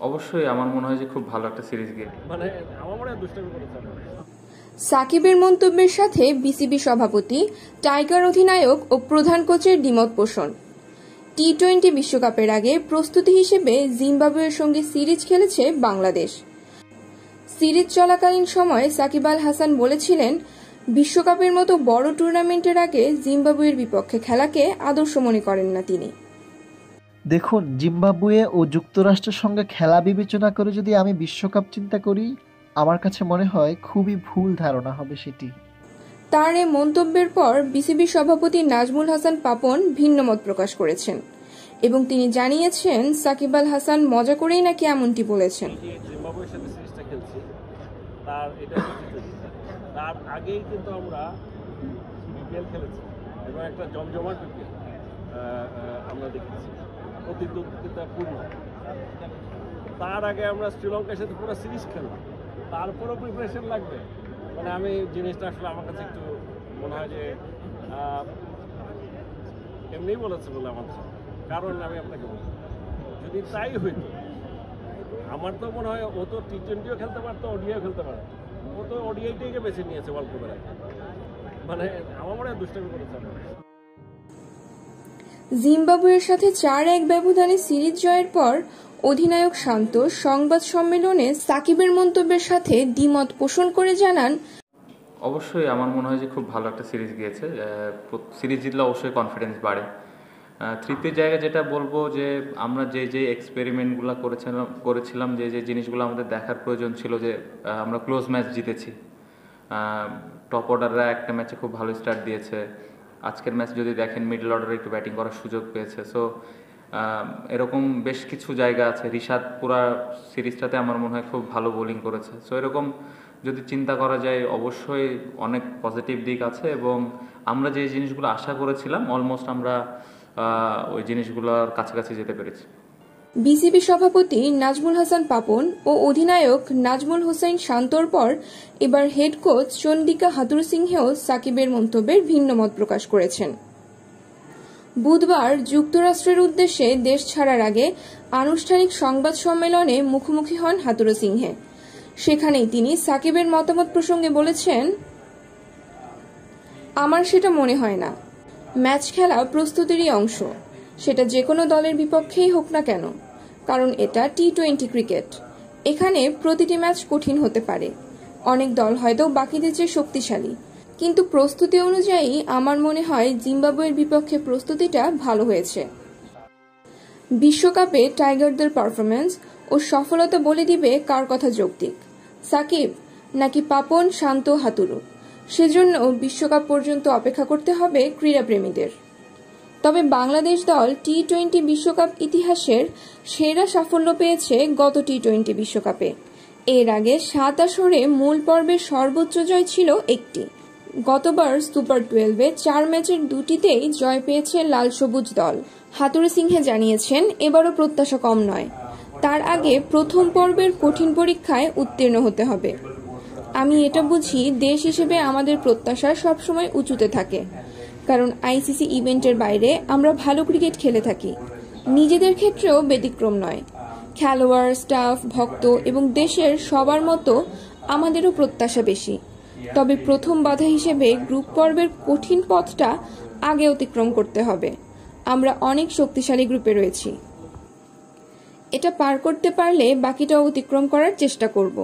অবশ্যই আমার মনে হয় যে খুব ভালো একটা সিরিজ গেম। মানে আমার মনে হয় দুষ্টামি করেছে। সাকিবের মন্তব্যের সাথে বিসিবি সভাপতি, টাইগার অধিনায়ক ও প্রধান কোচের দ্বিমত পোষণ। টি-20 বিশ্বকাপের আগে প্রস্তুতি হিসেবে জিম্বাবুয়ের সঙ্গে সিরিজ খেলেছে বাংলাদেশ। সিরিজ চলাকালীন সময়ে সাকিব আল হাসান বলেছিলেন, বিশ্বকাপের মতো বড় টুর্নামেন্টের আগে জিম্বাবুয়ের বিপক্ষে খেলাকে আদর্শ মনে করেন না তিনি। দেখুন, জিম্বাবুয়ে ও যুক্তরাষ্ট্রের সঙ্গে খেলা বিবেচনা করে যদি আমি বিশ্বকাপ চিন্তা করি, আমার কাছে মনে হয় খুবই ভুল ধারণা হবে সেটি। তার এ মন্তব্যের পর বিসিবি সভাপতি নাজমুল হাসান পাপন ভিন্ন মত প্রকাশ করেছেন এবং তিনি জানিয়েছেন সাকিব আল হাসান মজা করেই নাকি এমনটি বলেছেন। জিম্বাবুয়ের সাথে সিরিজটা খেলছি, তার আগেই কিন্তু আমরা বিপিএল খেলেছি এবং একটা জমজমাট বিপিএল আমরা দেখেছি, প্রতিদ্বন্দ্বিতাপূর্ণ। তার আগে আমরা শ্রীলঙ্কার সাথে পুরো সিরিজ খেললাম, তারপরও প্রিপারেশন লাগবে। মানে আমি জিনিসটা আসলে আমার কাছে একটু মনে হয় যে এমনিই বলেছে বলে আমার কারণ আমি আপনাকে বলি, যদি তাই হইতো, আমার তো মনে হয় ও তো টি-20ও খেলতে পারতো, ওডিআইও খেলতে পারতো, ও তো ওডিআইটাকে বেছে নিয়েছে ওয়ার্ল্ড কাপের আগে। মানে আমার মনে হয় দুষ্টামি করেছে। জিম্বাবুয়ের সাথে 4-1 ব্যবধানে সিরিজ জয়ের পর অধিনায়ক শান্ত সংবাদ সম্মেলনে সাকিবের মন্তব্যের সাথে দ্বিমত পোষণ করে জানান, অবশ্যই আমার মনে হয় যে খুব ভালো একটা সিরিজ গিয়েছে। সিরিজ জিতলে অবশ্যই কনফিডেন্স বাড়ে। তৃতীয় জায়গায় যেটা বলবো যে আমরা যে এক্সপেরিমেন্টগুলো করেছিলাম, যে জিনিসগুলো আমাদের দেখার প্রয়োজন ছিল, যে আমরা ক্লোজ ম্যাচ জিতেছি, টপ অর্ডাররা একটা ম্যাচে খুব ভালো স্টার্ট দিয়েছে। আজকের ম্যাচ যদি দেখেন, মিডল অর্ডারে একটু ব্যাটিং করার সুযোগ পেয়েছে। সো এরকম বেশ কিছু জায়গা আছে। রিশাদ পুরা সিরিজটাতে আমার মনে হয় খুব ভালো বোলিং করেছে। সো এরকম যদি চিন্তা করা যায়, অবশ্যই অনেক পজিটিভ দিক আছে এবং আমরা যে জিনিসগুলো আশা করেছিলাম অলমোস্ট আমরা ওই জিনিসগুলোর কাছাকাছি যেতে পেরেছি। বিসিবি সভাপতি নাজমুল হাসান পাপন ও অধিনায়ক নাজমুল হোসেন শান্তর পর এবার হেড কোচ চন্ডিকা হাথুরুসিংহেও সাকিবের মন্তব্যের ভিন্ন মত প্রকাশ করেছেন। বুধবার যুক্তরাষ্ট্রের উদ্দেশ্যে দেশ ছাড়ার আগে আনুষ্ঠানিক সংবাদ সম্মেলনে মুখোমুখি হন হাথুরুসিংহে। সেখানেই তিনি সাকিবের মতামত প্রসঙ্গে বলেছেন, আমার সেটা মনে হয় না। ম্যাচ খেলা প্রস্তুতিরই অংশ, সেটা যে কোনো দলের বিপক্ষেই হোক না কেন, কারণ এটা টি-20 ক্রিকেট। এখানে প্রতিটি ম্যাচ কঠিন হতে পারে, অনেক দল হয়তো বাকিদের চেয়ে শক্তিশালী, কিন্তু প্রস্তুতি অনুযায়ী আমার মনে হয় জিম্বাবুয়ের বিপক্ষে প্রস্তুতিটা ভালো হয়েছে। বিশ্বকাপে টাইগারদের পারফরম্যান্স ও সফলতা বলে দিবে কার কথা যৌক্তিক, সাকিব নাকি পাপন, শান্ত, হাতুরু। সেজন্য বিশ্বকাপ পর্যন্ত অপেক্ষা করতে হবে ক্রীড়াপ্রেমীদের। তবে বাংলাদেশ দল টি-20 বিশ্বকাপ ইতিহাসের সেরা সাফল্য পেয়েছে গত টি-20 বিশ্বকাপে। এর আগে 7 আসরে মূল পর্বের সর্বোচ্চ জয় ছিল একটি। গতবার সুপার 12-এ 4 ম্যাচের 2টিতেই জয় পেয়েছে লাল সবুজ দল। হাথুরুসিংহে জানিয়েছেন, এবারও প্রত্যাশা কম নয়। তার আগে প্রথম পর্বের কঠিন পরীক্ষায় উত্তীর্ণ হতে হবে। আমি এটা বুঝি, দেশ হিসেবে আমাদের প্রত্যাশা সবসময় উঁচুতে থাকে, কারণ আইসিসি ইভেন্টের বাইরে আমরা ভালো ক্রিকেট খেলে থাকি। নিজেদের ক্ষেত্রেও ব্যতিক্রম নয়। খেলোয়াড়, স্টাফ, ভক্ত এবং দেশের সবার মতো আমাদেরও প্রত্যাশা বেশি। তবে প্রথম বাধা হিসেবে গ্রুপ পর্বের কঠিন পথটা আগে অতিক্রম করতে হবে। আমরা অনেক শক্তিশালী গ্রুপে রয়েছি, এটা পার করতে পারলে বাকিটাও অতিক্রম করার চেষ্টা করব।